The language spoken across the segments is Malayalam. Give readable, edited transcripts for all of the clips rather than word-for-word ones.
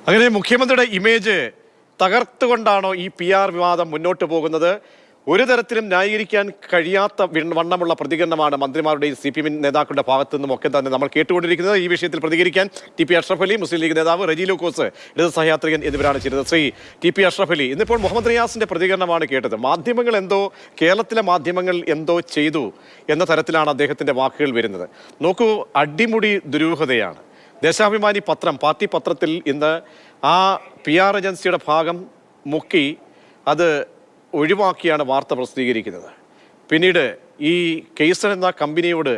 അങ്ങനെ മുഖ്യമന്ത്രിയുടെ ഇമേജ് തകർത്തുകൊണ്ടാണോ ഈ PR വിവാദം മുന്നോട്ട് പോകുന്നത്? ഒരു തരത്തിലും ന്യായീകരിക്കാൻ കഴിയാത്ത വണ്ണമുള്ള പ്രതികരണമാണ് മന്ത്രിമാരുടെയും CPM നേതാക്കളുടെ ഭാഗത്തു നിന്നും ഒക്കെ തന്നെ നമ്മൾ കേട്ടുകൊണ്ടിരിക്കുന്നത്. ഈ വിഷയത്തിൽ പ്രതികരിക്കാൻ TP അഷ്റഫ് അലി, മുസ്ലിം ലീഗ് നേതാവ് റജി ലൂക്കോസ്, ഇടത് സഹയാത്രികൻ എന്നിവരാണ് ചേരുന്നത്. ശ്രീ TP അഷ്റഫ് അലി, ഇന്നിപ്പോൾ മുഹമ്മദ് റിയാസിന്റെ പ്രതികരണമാണ് കേട്ടത്. കേരളത്തിലെ മാധ്യമങ്ങൾ എന്തോ ചെയ്തു എന്ന തരത്തിലാണ് അദ്ദേഹത്തിന്റെ വാക്കുകൾ വരുന്നത്. നോക്കൂ, അടിമുടി ദുരൂഹതയാണ്. ദേശാഭിമാനി പത്രം, പാർട്ടി പത്രത്തിൽ ഇന്ന് ആ PR ഏജൻസിയുടെ ഭാഗം മുക്കി അത് ഒഴിവാക്കിയാണ് വാർത്ത പ്രസിദ്ധീകരിക്കുന്നത്. പിന്നീട് ഈ കെയ്സൺ എന്ന കമ്പനിയോട്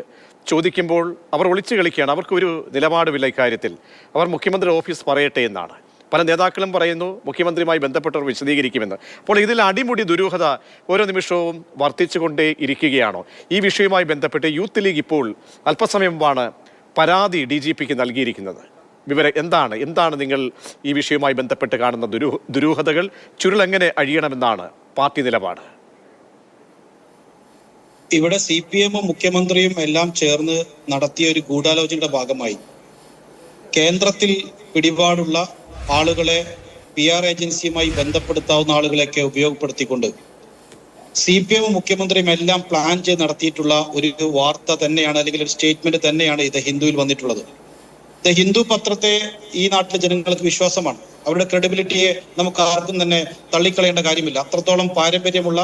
ചോദിക്കുമ്പോൾ അവർ ഒളിച്ചു കളിക്കുകയാണ്. അവർക്കൊരു നിലപാടുമില്ല ഇക്കാര്യത്തിൽ. അവർ മുഖ്യമന്ത്രി ഓഫീസ് പറയട്ടെ എന്നാണ്. പല നേതാക്കളും പറയുന്നു മുഖ്യമന്ത്രിയുമായി ബന്ധപ്പെട്ടവർ വിശദീകരിക്കുമെന്ന്. അപ്പോൾ ഇതിൽ അടിമുടി ദുരൂഹത ഓരോ നിമിഷവും വർദ്ധിച്ചുകൊണ്ടേ ഇരിക്കുകയാണോ? ഈ വിഷയവുമായി ബന്ധപ്പെട്ട് യൂത്ത് ലീഗ് ഇപ്പോൾ അല്പസമയം മുമ്പാണ് പരാതി DGPക്ക് നൽകിയിരിക്കുന്നത്. വിവരം എന്താണ് നിങ്ങൾ ഈ വിഷയവുമായി ബന്ധപ്പെട്ട് കാണുന്ന ദുരൂഹതകൾ? ചുരുളെങ്ങനെ അഴിയണമെന്നാണ് പാർട്ടി നിലപാട്? ഇവിടെ CPM-ഉം മുഖ്യമന്ത്രിയും എല്ലാം ചേർന്ന് നടത്തിയ ഒരു ഗൂഢാലോചനയുടെ ഭാഗമായി കേന്ദ്രത്തിൽ പിടിപാടുള്ള ആളുകളെ PR ഏജൻസിയുമായി ബന്ധപ്പെടുത്താവുന്ന ആളുകളെയൊക്കെ ഉപയോഗപ്പെടുത്തിക്കൊണ്ട് CPM-ഉം മുഖ്യമന്ത്രിയും എല്ലാം പ്ലാൻ ചെയ്ത് നടത്തിയിട്ടുള്ള ഒരു വാർത്ത തന്നെയാണ്, അല്ലെങ്കിൽ ഒരു സ്റ്റേറ്റ്മെന്റ് തന്നെയാണ് ഇത് ഹിന്ദുവിൽ വന്നിട്ടുള്ളത്. ഇത് ഹിന്ദു പത്രത്തെ ഈ നാട്ടിലെ ജനങ്ങൾക്ക് വിശ്വാസമാണ്. അവരുടെ ക്രെഡിബിലിറ്റിയെ നമുക്ക് ആർക്കും തന്നെ തള്ളിക്കളയേണ്ട കാര്യമില്ല. അത്രത്തോളം പാരമ്പര്യമുള്ള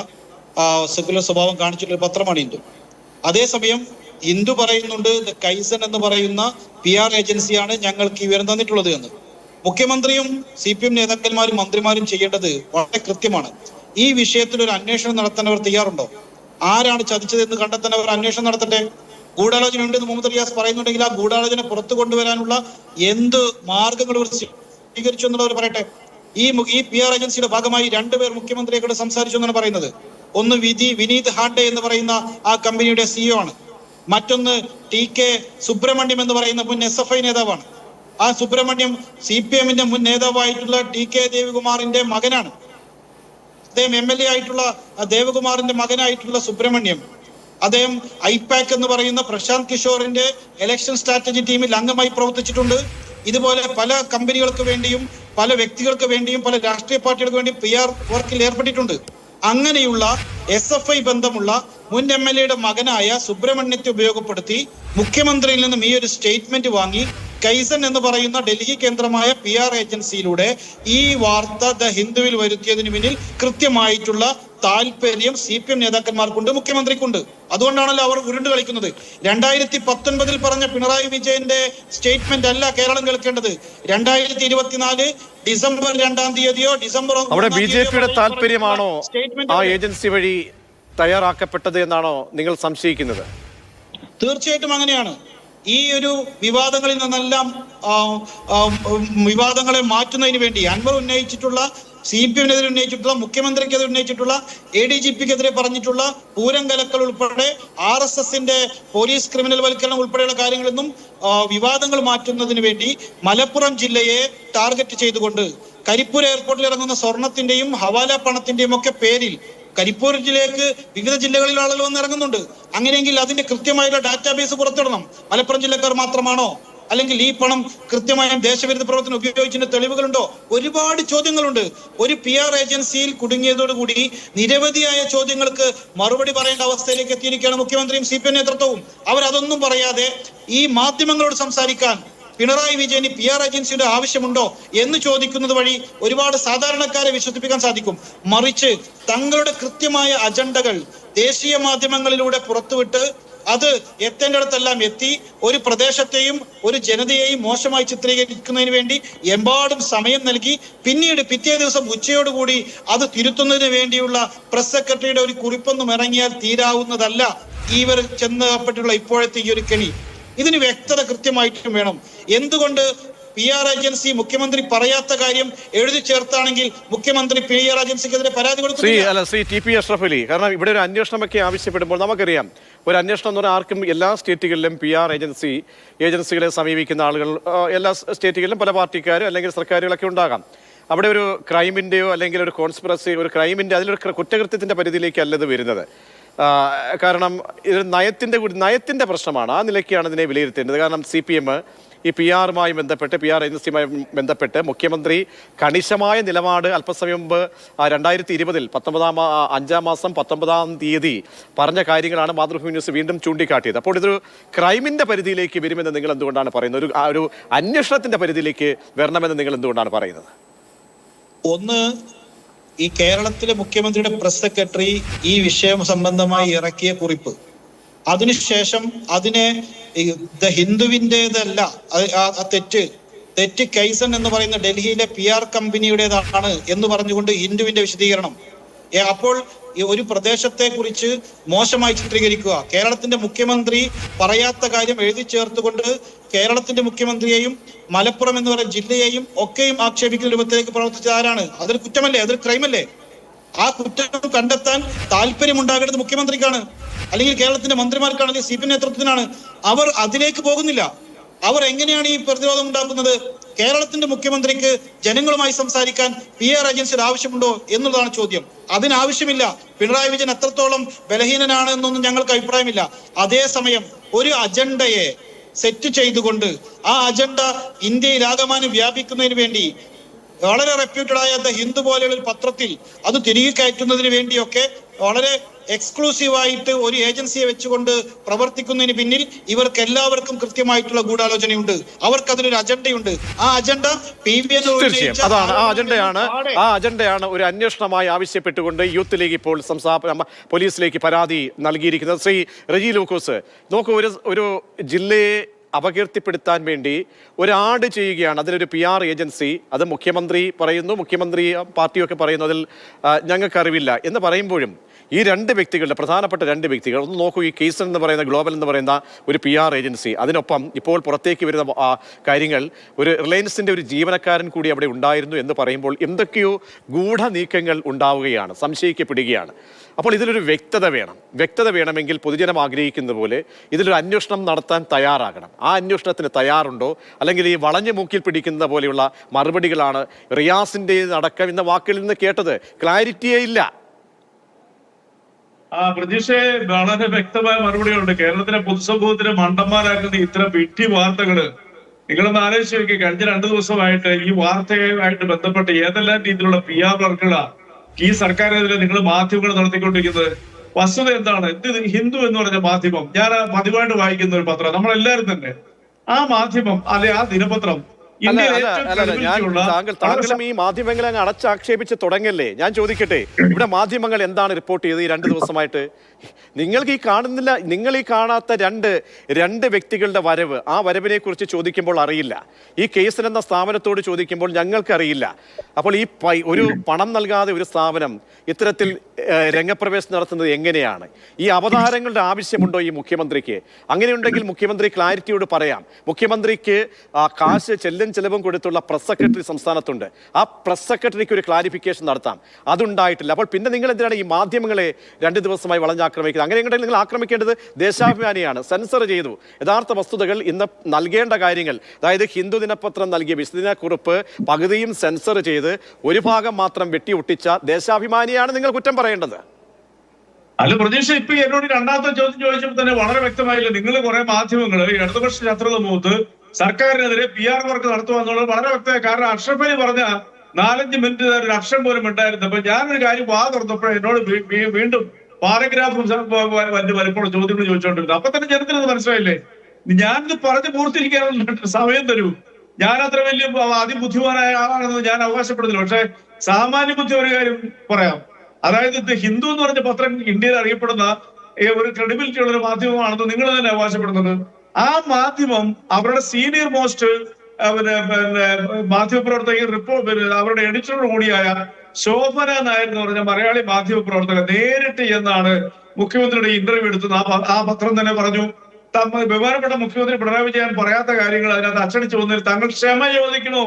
സെക്യുലർ സ്വഭാവം കാണിച്ചിട്ടുള്ള പത്രമാണ് ഹിന്ദു. അതേസമയം ഹിന്ദു പറയുന്നുണ്ട് കൈസൺ എന്ന് പറയുന്ന PR ഏജൻസിയാണ് ഞങ്ങൾക്ക് ഈ വിവരം തന്നിട്ടുള്ളത് എന്ന്. മുഖ്യമന്ത്രിയും CPM നേതാക്കന്മാരും മന്ത്രിമാരും ചെയ്യേണ്ടത് വളരെ കൃത്യമാണ്. ഈ വിഷയത്തിൽ ഒരു അന്വേഷണം നടത്താൻ അവർ തയ്യാറുണ്ടോ? ആരാണ് ചതിച്ചതെന്ന് കണ്ടെത്താൻ അവർ അന്വേഷണം നടത്തട്ടെ. ഗൂഢാലോചന ഉണ്ടെന്ന് മുഹമ്മദ് റിയാസ് പറയുന്നുണ്ടെങ്കിൽ ആ ഗൂഢാലോചന പുറത്തു കൊണ്ടുവരാനുള്ള എന്ത് മാർഗങ്ങൾ അവർ സ്വീകരിച്ചു എന്നുള്ളവർ പറയട്ടെ. ഈ PR ഏജൻസിയുടെ ഭാഗമായി 2 പേർ മുഖ്യമന്ത്രിയെ കൂടെ സംസാരിച്ചു എന്നാണ് പറയുന്നത്. ഒന്ന് വിനീത് ഹാഡെ എന്ന് പറയുന്ന ആ കമ്പനിയുടെ CEO ആണ്. മറ്റൊന്ന് TK സുബ്രഹ്മണ്യം എന്ന് പറയുന്ന മുൻ SFI നേതാവാണ്. ആ സുബ്രഹ്മണ്യം CPM-ന്റെ മുൻ നേതാവായിട്ടുള്ള TK ദേവകുമാറിന്റെ മകനാണ്. അദ്ദേഹം MLA ആയിട്ടുള്ള ദേവകുമാറിന്റെ മകനായിട്ടുള്ള സുബ്രഹ്മണ്യം, അദ്ദേഹം IPAC എന്ന് പറയുന്ന പ്രശാന്ത് കിഷോറിന്റെ ഇലക്ഷൻ സ്ട്രാറ്റജി ടീമിൽ അംഗമായി പ്രവർത്തിച്ചിട്ടുണ്ട്. ഇതുപോലെ പല കമ്പനികൾക്ക് വേണ്ടിയും പല വ്യക്തികൾക്ക് വേണ്ടിയും പല രാഷ്ട്രീയ പാർട്ടികൾക്ക് വേണ്ടിയും PR വർക്കിൽ ഏർപ്പെട്ടിട്ടുണ്ട്. അങ്ങനെയുള്ള SFI ബന്ധമുള്ള മുൻ MLA-യുടെ മകനായ സുബ്രഹ്മണ്യത്തെ ഉപയോഗപ്പെടുത്തി മുഖ്യമന്ത്രിയിൽ നിന്നും ഈ ഒരു സ്റ്റേറ്റ്മെന്റ് വാങ്ങി കൈസൺ എന്ന് പറയുന്ന ഡൽഹി കേന്ദ്രമായ PR ഏജൻസിയിലൂടെ ഈ വാർത്ത ദ ഹിന്ദുവിൽ വരുത്തിയതിന് പിന്നിൽ കൃത്യമായിട്ടുള്ള താല്പര്യം CPM നേതാക്കന്മാർക്കുണ്ട്, മുഖ്യമന്ത്രിക്കുണ്ട്. അതുകൊണ്ടാണല്ലോ അവർ ഉരുണ്ട് കളിക്കുന്നത്. 2019 പറഞ്ഞ പിണറായി വിജയന്റെ സ്റ്റേറ്റ്മെന്റ് അല്ല കേരളം കേൾക്കേണ്ടത്. 2024 ഡിസംബർ 2-ാം തീയതിയോ ഡിസംബർ അവിടെ BJP-യുടെ താല്പര്യമാണോ ആ ഏജൻസി വഴി തയ്യാറാക്കപ്പെട്ടത് എന്നാണോ നിങ്ങൾ സംശയിക്കുന്നത്? തീർച്ചയായിട്ടും അങ്ങനെയാണ്. ഈ ഒരു വിവാദങ്ങളിൽ നിന്നെല്ലാം വിവാദങ്ങളെ മാറ്റുന്നതിന് വേണ്ടി അൻവർ ഉന്നയിച്ചിട്ടുള്ള, CPM-നെതിരെ ഉന്നയിച്ചിട്ടുള്ള, മുഖ്യമന്ത്രിക്കെതിരെ ഉന്നയിച്ചിട്ടുള്ള, ADGP-ക്കെതിരെ പറഞ്ഞിട്ടുള്ള പൂരം കലക്കൽ ഉൾപ്പെടെ RSS-ന്റെ പോലീസ് ക്രിമിനൽ വൽക്കരണം ഉൾപ്പെടെയുള്ള കാര്യങ്ങളിൽ നിന്നും വിവാദങ്ങൾ മാറ്റുന്നതിന് വേണ്ടി മലപ്പുറം ജില്ലയെ ടാർഗറ്റ് ചെയ്തുകൊണ്ട് കരിപ്പൂർ എയർപോർട്ടിൽ ഇറങ്ങുന്ന സ്വർണത്തിന്റെയും ഹവാല പണത്തിന്റെയും ഒക്കെ പേരിൽ കരിപ്പൂർ ജില്ലയിലേക്ക് വിവിധ ജില്ലകളിൽ ആളുകൾ വന്ന് ഇറങ്ങുന്നുണ്ട്. അങ്ങനെയെങ്കിൽ അതിന്റെ കൃത്യമായുള്ള ഡാറ്റാബേസ് പുറത്തിടണം. മലപ്പുറം ജില്ലക്കാർ മാത്രമാണോ? അല്ലെങ്കിൽ ഈ പണം കൃത്യമായും ദേശവിരുദ്ധ പ്രവർത്തനം ഉപയോഗിച്ചതിന്റെ തെളിവുകളുണ്ടോ? ഒരുപാട് ചോദ്യങ്ങളുണ്ട്. ഒരു PR ഏജൻസിയിൽ കുടുങ്ങിയതോടുകൂടി നിരവധിയായ ചോദ്യങ്ങൾക്ക് മറുപടി പറയേണ്ട അവസ്ഥയിലേക്ക് എത്തിയിരിക്കുകയാണ് മുഖ്യമന്ത്രിയും CPM നേതൃത്വവും. അവരതൊന്നും പറയാതെ ഈ മാധ്യമങ്ങളോട് സംസാരിക്കാൻ പിണറായി വിജയന് PR ഏജൻസിയുടെ ആവശ്യമുണ്ടോ എന്ന് ചോദിക്കുന്നത് വഴി ഒരുപാട് സാധാരണക്കാരെ വിശ്വസിപ്പിക്കാൻ സാധിക്കും. മറിച്ച് തങ്ങളുടെ കൃത്യമായ അജണ്ടകൾ ദേശീയ മാധ്യമങ്ങളിലൂടെ പുറത്തുവിട്ട് അത് എത്തേണ്ടിടത്തെല്ലാം എത്തി ഒരു പ്രദേശത്തെയും ഒരു ജനതയെയും മോശമായി ചിത്രീകരിക്കുന്നതിന് വേണ്ടി എമ്പാടും സമയം നൽകി പിന്നീട് പിറ്റേ ദിവസം ഉച്ചയോടുകൂടി അത് തിരുത്തുന്നതിന് വേണ്ടിയുള്ള പ്രസ് സെക്രട്ടറിയുടെ ഒരു കുറിപ്പൊന്നും ഇറങ്ങിയാൽ തീരാവുന്നതല്ല ഇവർ ചെന്നപ്പെട്ടുള്ള ഇപ്പോഴത്തെ ഈ ഒരു കെണി. ഇതിന് വ്യക്തത കൃത്യമായിട്ടും വേണം. എന്തുകൊണ്ട് PR ഏജൻസി മുഖ്യമന്ത്രി പറയാത്ത കാര്യം എഴുതി ചേർത്താണെങ്കിൽ മുഖ്യമന്ത്രി PR ഏജൻസിക്കെതിരെ പരാതി കൊടുക്കുന്നു? ശ്രീ TP അഷ്റഫ് അലി, കാരണം ഇവിടെ ഒരു അന്വേഷണമൊക്കെ ആവശ്യപ്പെടുമ്പോൾ നമുക്കറിയാം, ഒരു അന്വേഷണം എന്ന് പറഞ്ഞാൽ ആർക്കും എല്ലാ സ്റ്റേറ്റുകളിലും PR ഏജൻസികളെ സമീപിക്കുന്ന ആളുകൾ എല്ലാ സ്റ്റേറ്റുകളിലും പല പാർട്ടിക്കാരും അല്ലെങ്കിൽ സർക്കാരുകളൊക്കെ ഉണ്ടാകാം. അവിടെ ഒരു ക്രൈമിൻ്റെയോ അല്ലെങ്കിൽ ഒരു കോൺസ്പിറസി, ഒരു ക്രൈമിൻ്റെ അതിലൊരു കുറ്റകൃത്യത്തിൻ്റെ പരിധിയിലേക്കല്ല ഇത് വരുന്നത്. കാരണം ഇത് നയത്തിൻ്റെ പ്രശ്നമാണ്. ആ നിലയ്ക്കാണ് ഇതിനെ വിലയിരുത്തേണ്ടത്. കാരണം CPM ഈ PR-മായി ബന്ധപ്പെട്ട് PR ഏജൻസിയുമായി ബന്ധപ്പെട്ട് മുഖ്യമന്ത്രി കണിശമായ നിലപാട് അല്പസമയം മുമ്പ് 2020 5-ാം മാസം 19-ാം തീയതി പറഞ്ഞ കാര്യങ്ങളാണ് മാതൃഭൂമി ന്യൂസ് വീണ്ടും ചൂണ്ടിക്കാട്ടിയത്. അപ്പോൾ ഇതൊരു ക്രൈമിന്റെ പരിധിയിലേക്ക് വരുമെന്ന് നിങ്ങൾ എന്തുകൊണ്ടാണ് പറയുന്നത്? ഒരു അന്വേഷണത്തിന്റെ പരിധിയിലേക്ക് വരണമെന്ന് നിങ്ങൾ എന്തുകൊണ്ടാണ് പറയുന്നത്? ഒന്ന്, ഈ കേരളത്തിലെ മുഖ്യമന്ത്രിയുടെ പ്രസ് സെക്രട്ടറി ഈ വിഷയം സംബന്ധമായി ഇറക്കിയ കുറിപ്പ്, അതിനുശേഷം അതിനെ ഹിന്ദുവിൻ്റെതല്ല, തെറ്റ് കൈസൺ എന്ന് പറയുന്ന ഡൽഹിയിലെ PR കമ്പനിയുടേതാണ് എന്ന് പറഞ്ഞുകൊണ്ട് ഹിന്ദുവിന്റെ വിശദീകരണം. അപ്പോൾ ഒരു പ്രദേശത്തെ കുറിച്ച് മോശമായി ചിത്രീകരിക്കുക, കേരളത്തിന്റെ മുഖ്യമന്ത്രി പറയാത്ത കാര്യം എഴുതി ചേർത്തുകൊണ്ട് കേരളത്തിന്റെ മുഖ്യമന്ത്രിയെയും മലപ്പുറം എന്ന് പറയുന്ന ജില്ലയെയും ഒക്കെയും ആക്ഷേപിക്കുന്ന രൂപത്തിലേക്ക് പ്രവർത്തിച്ച ആരാണ്? അതൊരു കുറ്റമല്ലേ? അതൊരു ക്രൈമല്ലേ? ആ കുറ്റം കണ്ടെത്താൻ താല്പര്യമുണ്ടാകേണ്ടത് മുഖ്യമന്ത്രിക്കാണ്, അല്ലെങ്കിൽ കേരളത്തിന്റെ മന്ത്രിമാർക്കാണ്, അല്ലെങ്കിൽ CPM നേതൃത്വത്തിനാണ്. അവർ അതിലേക്ക് പോകുന്നില്ല. അവർ എങ്ങനെയാണ് ഈ പ്രതിരോധം ഉണ്ടാക്കുന്നത്? കേരളത്തിന്റെ മുഖ്യമന്ത്രിക്ക് ജനങ്ങളുമായി സംസാരിക്കാൻ PR ഏജൻസിയുടെ ആവശ്യമുണ്ടോ എന്നുള്ളതാണ് ചോദ്യം. അതിനാവശ്യമില്ല. പിണറായി വിജയൻ എത്രത്തോളം ബലഹീനനാണ് എന്നൊന്നും ഞങ്ങൾക്ക് അഭിപ്രായമില്ല. അതേസമയം ഒരു അജണ്ടയെ സെറ്റ് ചെയ്തുകൊണ്ട് ആ അജണ്ട ഇന്ത്യയിലാകമാനം വ്യാപിക്കുന്നതിന് വേണ്ടി വളരെ റെപ്യൂട്ടഡ് ആയ ഹിന്ദു പോലെയുള്ള ഒരു പത്രത്തിൽ അത് തിരികെ കയറ്റുന്നതിന് വേണ്ടിയൊക്കെ വളരെ എക്സ്ക്ലൂസീവായിട്ട് ഒരു ഏജൻസിയെ വെച്ചുകൊണ്ട് പ്രവർത്തിക്കുന്നതിന് പിന്നിൽ ഇവർക്ക് എല്ലാവർക്കും കൃത്യമായിട്ടുള്ള ഗൂഢാലോചനയുണ്ട്. അവർക്ക് അതിനൊരു അജണ്ടയുണ്ട്. ആ അജണ്ട അതാണ് ആ അജണ്ടയാണ് ഒരു അന്വേഷണമായി ആവശ്യപ്പെട്ടുകൊണ്ട് യൂത്ത് ലീഗ് ഇപ്പോൾ പോലീസിലേക്ക് പരാതി നൽകിയിരിക്കുന്നത്. ശ്രീ റജി ലൂക്കോസ്, നോക്കൂ, ഒരു ജില്ലയെ അപകീർത്തിപ്പെടുത്താൻ വേണ്ടി ഒരാട് ചെയ്യുകയാണ്. അതിലൊരു PR ഏജൻസി, അത് മുഖ്യമന്ത്രി പറയുന്നു, മുഖ്യമന്ത്രി പാർട്ടിയൊക്കെ പറയുന്നു അതിൽ ഞങ്ങൾക്കറിവില്ല എന്ന് പറയുമ്പോഴും ഈ പ്രധാനപ്പെട്ട രണ്ട് വ്യക്തികൾ ഒന്ന് നോക്കൂ. ഈ കേസൺ എന്ന് പറയുന്ന ഗ്ലോബൽ എന്ന് പറയുന്ന ഒരു PR ഏജൻസി, അതിനൊപ്പം ഇപ്പോൾ പുറത്തേക്ക് വരുന്ന കാര്യങ്ങൾ ഒരു റിലയൻസിന്റെ ഒരു ജീവനക്കാരൻ കൂടി അവിടെ ഉണ്ടായിരുന്നു എന്ന് പറയുമ്പോൾ എന്തൊക്കെയോ ഗൂഢനീക്കങ്ങൾ ഉണ്ടാവുകയാണ്, സംശയിക്കപ്പെടുകയാണ്. അപ്പോൾ ഇതിലൊരു വ്യക്തത വേണമെങ്കിൽ പൊതുജനം ആഗ്രഹിക്കുന്ന പോലെ ഇതിലൊരു അന്വേഷണം നടത്താൻ തയ്യാറാകണം. ആ അന്വേഷണത്തിന് തയ്യാറുണ്ടോ? അല്ലെങ്കിൽ ഈ വളഞ്ഞു മൂക്കിൽ പിടിക്കുന്ന പോലെയുള്ള മറുപടികളാണ് റിയാസിന്റെ അടക്കം എന്ന വാക്കിൽ നിന്ന് കേട്ടത്. ക്ലാരിറ്റിയേ ഇല്ല. പ്രതീക്ഷയെ വളരെ വ്യക്തമായ മറുപടികളുണ്ട്. കേരളത്തിലെ പൊതുസമൂഹത്തിലെ മണ്ടന്മാരാക്കുന്ന ഇത്തരം വിഡ്ഢി വാർത്തകള് നിങ്ങളൊന്ന് ആലോചിച്ച് നോക്കി. കഴിഞ്ഞ 2 ദിവസമായിട്ട് ഈ വാർത്തയുമായിട്ട് ബന്ധപ്പെട്ട് ഏതെല്ലാം രീതിയിലുള്ള PR വർക്കുകളാണ് ഈ സർക്കാരിനെതിരെ നിങ്ങൾ മാധ്യമങ്ങൾ നടത്തിക്കൊണ്ടിരിക്കുന്നത്. വസ്തുത എന്താണ്? ഹിന്ദു എന്ന് പറഞ്ഞ മാധ്യമം, ഞാൻ പതിവായിട്ട് വായിക്കുന്ന ഒരു പത്രം, നമ്മളെല്ലാരും തന്നെ ആ മാധ്യമം അല്ലെ ആ ദിനപത്രം താങ്കളും ഈ മാധ്യമങ്ങളെ അങ്ങ് അടച്ചാക്ഷേപിച്ച് തുടങ്ങല്ലേ? ഞാൻ ചോദിക്കട്ടെ, ഇവിടെ മാധ്യമങ്ങൾ എന്താണ് റിപ്പോർട്ട് ചെയ്തത് ഈ 2 ദിവസമായിട്ട്? നിങ്ങൾക്ക് ഈ കാണുന്നില്ല, നിങ്ങൾ ഈ കാണാത്ത രണ്ട് വ്യക്തികളുടെ വരവ്, ആ വരവിനെ കുറിച്ച് ചോദിക്കുമ്പോൾ അറിയില്ല. ഈ കേസിൽ എന്ന സ്ഥാപനത്തോട് ചോദിക്കുമ്പോൾ ഞങ്ങൾക്കറിയില്ല. അപ്പോൾ ഈ ഒരു പണം നൽകാതെ ഒരു സ്ഥാപനം ഇത്തരത്തിൽ രംഗപ്രവേശനം നടത്തുന്നത് എങ്ങനെയാണ്? ഈ അവതാരങ്ങളുടെ ആവശ്യമുണ്ടോ ഈ മുഖ്യമന്ത്രിക്ക്? അങ്ങനെയുണ്ടെങ്കിൽ മുഖ്യമന്ത്രി ക്ലാരിറ്റിയോട് പറയാം. മുഖ്യമന്ത്രിക്ക് കാശ് ചെലവും കൊടുത്തുള്ള പ്രസ് സെക്രട്ടറി സംസ്ഥാനത്തുണ്ട്. ആ പ്രസ് സെക്രട്ടറിക്ക് ഒരു ക്ലാരിഫിക്കേഷൻ നടത്താം. അതുണ്ടായിട്ടില്ല. അപ്പോൾ പിന്നെ നിങ്ങൾ എന്തിനാണ് ഈ മാധ്യമങ്ങളെ 2 ദിവസമായി വളഞ്ഞാക്രമിക്കുന്നത്? അങ്ങനെയുണ്ടെങ്കിൽ നിങ്ങൾ ആക്രമിക്കേണ്ടത് ദേശാഭിമാനിയാണ്. സെൻസർ ചെയ്തു. യഥാർത്ഥ വസ്തുതകൾ ഇന്ന് നൽകേണ്ട കാര്യങ്ങൾ, അതായത് ഹിന്ദു ദിനപത്രം നൽകിയ വിശദീകരണക്കുറിപ്പ് പകുതിയും സെൻസർ ചെയ്ത് ഒരു ഭാഗം മാത്രം വെട്ടിയൊട്ടിച്ച ദേശാഭിമാനിയാണ് നിങ്ങൾ കുറ്റം പറയേണ്ടത്. അല്ല പ്രതീക്ഷ, ഇപ്പൊ എന്നോട് രണ്ടാമത്തെ ചോദ്യം ചോദിച്ചപ്പോൾ തന്നെ വളരെ വ്യക്തമായില്ല. നിങ്ങൾ കുറെ മാധ്യമങ്ങൾ ഇടതുപക്ഷ ശത്രുത മൂത്ത് സർക്കാരിനെതിരെ PR വർക്ക് നടത്തുക എന്നുള്ളത് വളരെ വ്യക്തമായി. കാരണം അഷ്റഫ് അലി പറഞ്ഞ 4-5 മിനിറ്റ് ഒരു അക്ഷരം പോലും ഉണ്ടായിരുന്നു. അപ്പൊ ഞാനൊരു കാര്യം തുറന്നപ്പോൾ എന്നോട് വീണ്ടും പാരഗ്രാഫും വലിപ്പോൾ ചോദ്യങ്ങൾ ചോദിച്ചുകൊണ്ടിരുന്നു. അപ്പൊ തന്നെ ജനത്തിന് മനസ്സിലായില്ലേ? ഞാനിത് പറഞ്ഞ് പൂർത്തീകരിക്കാനുള്ള സമയം തരൂ. ഞാൻ അത്ര വലിയ അതിബുദ്ധിമാനായ ആളാണെന്ന് ഞാൻ അവകാശപ്പെടുന്നില്ല. പക്ഷെ സാമാന്യ ബുദ്ധി ഒരു കാര്യം പറയാം. അതായത് ഹിന്ദു എന്ന് പറഞ്ഞ പത്രം ഇന്ത്യയിൽ അറിയപ്പെടുന്ന ഒരു ക്രെഡിബിലിറ്റി ഉള്ള ഒരു മാധ്യമമാണെന്ന് നിങ്ങൾ തന്നെ അവകാശപ്പെടുന്നത്. ആ മാധ്യമം അവരുടെ സീനിയർ മോസ്റ്റ് മാധ്യമപ്രവർത്തകർ അവരുടെ എഡിറ്ററോട് കൂടിയായ ശോഭന നായർ എന്ന് പറഞ്ഞ മലയാളി മാധ്യമപ്രവർത്തകർ നേരിട്ട് എന്നാണ് മുഖ്യമന്ത്രിയുടെ ഇന്റർവ്യൂ എടുത്തത്. ആ പത്രം തന്നെ പറഞ്ഞു, ബഹുമാനപ്പെട്ട മുഖ്യമന്ത്രി പിണറായി വിജയൻ പറയാത്ത കാര്യങ്ങൾ അതിനകത്ത് അച്ചടിച്ചു വന്നതിൽ താങ്കൾ ക്ഷമ ചോദിക്കണോ,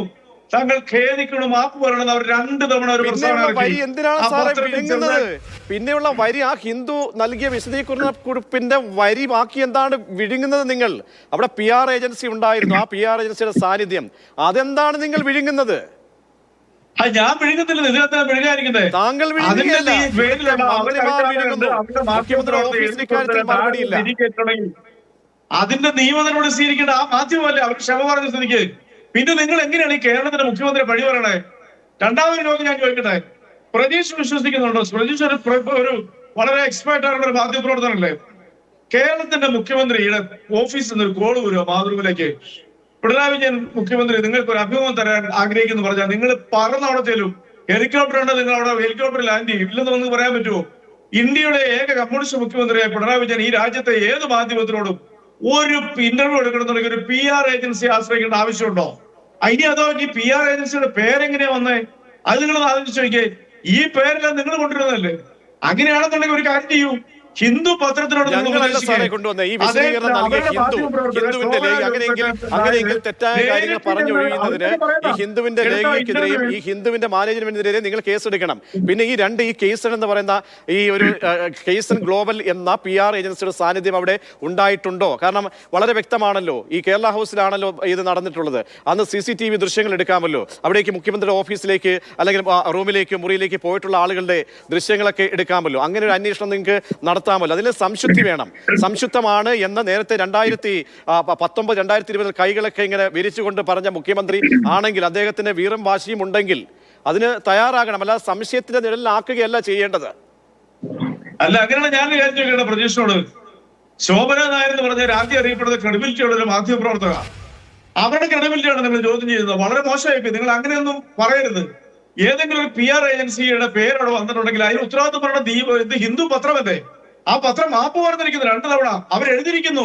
താങ്കൾ ഖേദിക്കണം, മാപ്പ് പറയണം. അവർ 2 തവണ ഒരു പിന്നെയുള്ള വരി, ആ ഹിന്ദു നൽകിയ വിശദീകരണക്കുറിപ്പിന്റെ വരി ബാക്കി എന്താണ് വിഴുങ്ങുന്നത് നിങ്ങൾ? അവിടെ PR ഏജൻസി ഉണ്ടായിരുന്നു. ആ PR ഏജൻസിയുടെ സാന്നിധ്യം, അതെന്താണ് നിങ്ങൾ വിഴുങ്ങുന്നത്? ഞാൻ വിഴുങ്ങുന്നില്ല. ഇതിനകത്ത് വിഴുകാതിരിക്കുന്നത് താങ്കൾ അതിന്റെ നിയമനോട് സ്വീകരിക്കേണ്ട ആ മാധ്യമമല്ലേ അവർ ക്ഷമ പറഞ്ഞ സ്ഥിതിക്ക് പിന്നെ നിങ്ങൾ എങ്ങനെയാണ് ഈ കേരളത്തിന്റെ മുഖ്യമന്ത്രി പഴി പറയണേ? രണ്ടാമതൊരു ചോദ്യം ഞാൻ ചോദിക്കട്ടെ, പ്രതീഷ് വിശ്വസിക്കുന്നുണ്ടോ? പ്രതീഷ് ഒരു വളരെ എക്സ്പേർട്ട് ആയിട്ടുള്ള ഒരു മാധ്യമപ്രവർത്തനല്ലേ? കേരളത്തിന്റെ മുഖ്യമന്ത്രിയുടെ ഓഫീസിൽ നിന്ന് ഒരു കോൾ വരുമോ മാതൃഭൂമിയിലേക്ക്? പിണറായി വിജയൻ മുഖ്യമന്ത്രി നിങ്ങൾക്ക് ഒരു അഭിമുഖം തരാൻ ആഗ്രഹിക്കുന്നു പറഞ്ഞാൽ നിങ്ങൾ പറന്ന് അവിടെ ചെല്ലും. ഹെലികോപ്റ്റർ ഉണ്ട്, നിങ്ങൾ അവിടെ ഹെലികോപ്റ്ററിൽ ലാൻഡ് ചെയ്യും. ഇല്ലെന്ന് നമുക്ക് പറയാൻ പറ്റുമോ? ഇന്ത്യയുടെ ഏക കമ്മ്യൂണിസ്റ്റ് മുഖ്യമന്ത്രിയായ പിണറായി വിജയൻ ഈ രാജ്യത്തെ ഏത് മാധ്യമത്തിനോടും ഒരു ഇന്റർവ്യൂ എടുക്കണമെന്നുണ്ടെങ്കിൽ ഒരു PR ഏജൻസിയെ ആശ്രയിക്കേണ്ട ആവശ്യമുണ്ടോ? ഇനി അതോ ഈ PR ഏജൻസിയുടെ പേരെങ്ങനെയാ വന്നേ? അത് നിങ്ങൾ ആലോചിച്ച് നോക്കിയേ. ഈ പേരെല്ലാം നിങ്ങൾ കൊണ്ടുവരുന്നതല്ലേ? അങ്ങനെയാണെന്നുണ്ടെങ്കിൽ ഒരു കാര്യം ചെയ്യൂ, ഹിന്ദു പത്രത്തിനോട് കൊണ്ടുവന്ന ഈ വിശദീകരണം നൽകിയ ഹിന്ദുവിന്റെ ലേഖ അങ്ങനെയെങ്കിൽ തെറ്റായ കാര്യങ്ങൾ പറഞ്ഞൊഴിയുന്നതിന് ഈ ഹിന്ദുവിന്റെ ലേഖയ്ക്കെതിരെയും ഈ ഹിന്ദുവിന്റെ മാനേജ്മെന്റിനെതിരെ നിങ്ങൾ കേസെടുക്കണം. പിന്നെ ഈ കേസൺ എന്ന് പറയുന്ന ഈ ഒരു കേസൺ ഗ്ലോബൽ എന്ന PR ഏജൻസിയുടെ സാന്നിധ്യം അവിടെ ഉണ്ടായിട്ടുണ്ടോ? കാരണം വളരെ വ്യക്തമാണല്ലോ, ഈ കേരള ഹൗസിലാണല്ലോ ഇത് നടന്നിട്ടുള്ളത്. അന്ന് CCTV ദൃശ്യങ്ങൾ എടുക്കാമല്ലോ. അവിടേക്ക് മുഖ്യമന്ത്രിയുടെ ഓഫീസിലേക്ക് അല്ലെങ്കിൽ റൂമിലേക്ക് മുറിയിലേക്ക് പോയിട്ടുള്ള ആളുകളുടെ ദൃശ്യങ്ങളൊക്കെ എടുക്കാമല്ലോ. അങ്ങനെ ഒരു അന്വേഷണം നിങ്ങൾക്ക് നടത്താമല്ലോ. അതിൽ സംശുദ്ധി വേണം. സംശുദ്ധമാണ് എന്ന് നേരത്തെ 2019-2020 കൈകളൊക്കെ ഇങ്ങനെ വിരിച്ചുകൊണ്ട് പറഞ്ഞ മുഖ്യമന്ത്രി ആണെങ്കിൽ അദ്ദേഹത്തിന് വീറും വാശിയും ഉണ്ടെങ്കിൽ അതിന് തയ്യാറാകണം. അല്ലാതെ സംശയത്തിന്റെ നിഴലിലാക്കുകയല്ല ചെയ്യേണ്ടത്. അല്ല, അങ്ങനെയാണ് ഞാൻ വിചാരിച്ചു പ്രതീക്ഷയോട്. ശോഭന നായർ എന്ന് പറഞ്ഞ രാജ്യം അറിയപ്പെടുന്ന ക്രെഡിബിലിറ്റിയുള്ള ഒരു മാധ്യമപ്രവർത്തക, അവരുടെ ക്രെഡിബിലിറ്റിയാണ് നിങ്ങൾ ചോദ്യം ചെയ്യുന്നത്. വളരെ മോശമായി. നിങ്ങൾ അങ്ങനെയൊന്നും പറയരുത്. ഏതെങ്കിലും ഒരു PR ഏജൻസിയുടെ പേരവിടെ വന്നിട്ടുണ്ടെങ്കിൽ അതിന് ഉത്തരവാദിത്വം പറയുന്ന ഇത് ഹിന്ദു പത്രമല്ലേ? ആ പത്രം മാപ്പ് പറഞ്ഞിരിക്കുന്നു 2 തവണ. അവരെഴുതിയിരിക്കുന്നു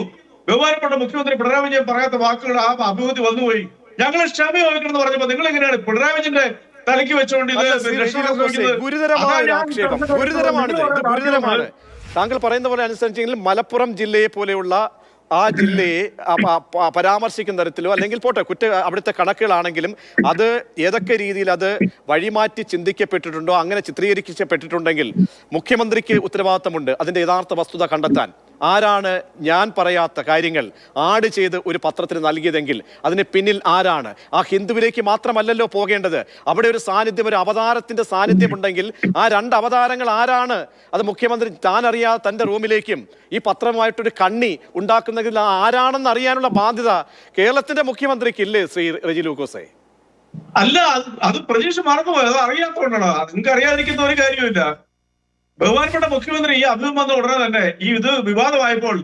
ബഹുമാനപ്പെട്ട മുഖ്യമന്ത്രി പിണറായി വിജയൻ പറയാത്ത വാക്കുകൾ ആ അഭിമുഖത്തിൽ വന്നുപോയി. ഞങ്ങൾ ക്ഷമ ചോദിക്കണം എന്ന് പറഞ്ഞപ്പോ നിങ്ങൾ എങ്ങനെയാണ് പിണറായി വിജയന്റെ തലയ്ക്ക് വെച്ചുകൊണ്ട് ഗുരുതരമാണ്. താങ്കൾ പറയുന്ന പോലെ അനുസരിച്ചെങ്കിൽ മലപ്പുറം ജില്ലയെ പോലെയുള്ള ആ ജില്ലയെ പരാമർശിക്കുന്ന തരത്തിലോ അല്ലെങ്കിൽ പോട്ടെ അവിടുത്തെ കണക്കുകളാണെങ്കിലും അത് ഏതൊക്കെ രീതിയിൽ അത് വഴിമാറ്റി ചിന്തിക്കപ്പെട്ടിട്ടുണ്ടോ, അങ്ങനെ ചിത്രീകരിക്കപ്പെട്ടിട്ടുണ്ടെങ്കിൽ മുഖ്യമന്ത്രിക്ക് ഉത്തരവാദിത്തമുണ്ട് അതിന്റെ യഥാർത്ഥ വസ്തുത കണ്ടെത്താൻ. ആരാണ് ഞാൻ പറയാത്ത കാര്യങ്ങൾ ആഡ് ചെയ്ത് ഒരു പത്രത്തിന് നൽകിയതെങ്കിൽ അതിന് പിന്നിൽ ആരാണ്? ആ ഹിന്ദുവിലേക്ക് മാത്രമല്ലല്ലോ പോകേണ്ടത്. അവിടെ ഒരു സാന്നിധ്യം, ഒരു അവതാരത്തിന്റെ സാന്നിധ്യം ഉണ്ടെങ്കിൽ ആ 2 അവതാരങ്ങൾ ആരാണ്? അത് മുഖ്യമന്ത്രി താൻ അറിയാതെ തന്റെ റൂമിലേക്കും ഈ പത്രമായിട്ടൊരു കണ്ണി ഉണ്ടാക്കുന്നതിൽ ആരാണെന്ന് അറിയാനുള്ള ബാധ്യത കേരളത്തിന്റെ മുഖ്യമന്ത്രിക്ക് ഇല്ലേ ശ്രീ റെജി ലൂക്കോസേ? അല്ല, അത് പ്രതീക്ഷ മറന്നുപോയത്. അത് അറിയാത്തതുകൊണ്ടാണ്. നിങ്ങൾക്ക് അറിയാതിരിക്കുന്ന ഒരു കാര്യമില്ല. ബഹുമാനപ്പെട്ട മുഖ്യമന്ത്രി ഈ അഭിമുഖം വന്ന ഉടനെ തന്നെ ഇത് വിവാദമായപ്പോൾ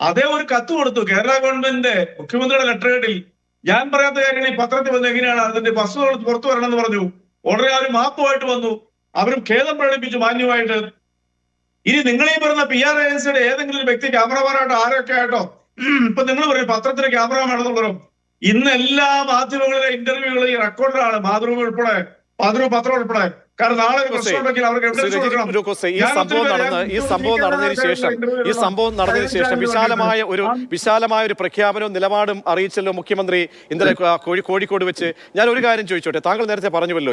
അതേ ഒരു കത്ത് കൊടുത്തു. കേരള ഗവൺമെന്റിന്റെ മുഖ്യമന്ത്രിയുടെ ലെറ്റർ ഹെഡിൽ ഞാൻ പറയാത്ത കാര്യങ്ങൾ ഈ പത്രത്തിൽ വന്ന് എങ്ങനെയാണ് അതിന്റെ വസ്തുതകൾ പുറത്തു വരണമെന്ന് പറഞ്ഞു. ഉടനെ അവർ മാപ്പുമായിട്ട് വന്നു. അവരും ഖേദം പ്രകടിപ്പിച്ചു മാന്യമായിട്ട്. ഇനി നിങ്ങളീ പറയുന്ന PR ഏജൻസിയുടെ ഏതെങ്കിലും ഒരു വ്യക്തി ക്യാമറമാനായിട്ടോ ആരൊക്കെ ആയിട്ടോ ഇപ്പൊ നിങ്ങൾ പറയും പത്രത്തിന് ക്യാമറമാണെന്നുള്ളതോ? ഇന്ന് എല്ലാ മാധ്യമങ്ങളിലെ ഇന്റർവ്യൂകൾ ഈ റെക്കോർഡറാണ്. മാതൃഭൂമി ഉൾപ്പെടെ പത്രം ഉൾപ്പെടെ. കാരണം നാളെ ഒരു പ്രശ്നം ഉണ്ടെങ്കിൽ അവർക്ക് ഈ സംഭവം നടന്നതിന് ശേഷം വിശാലമായ ഒരു പ്രഖ്യാപനവും നിലപാടും അറിയിച്ചല്ലോ മുഖ്യമന്ത്രി ഇന്നലെ കോഴിക്കോട് വെച്ച്. ഞാൻ ഒരു കാര്യം ചോദിച്ചോട്ടെ, താങ്കൾ നേരത്തെ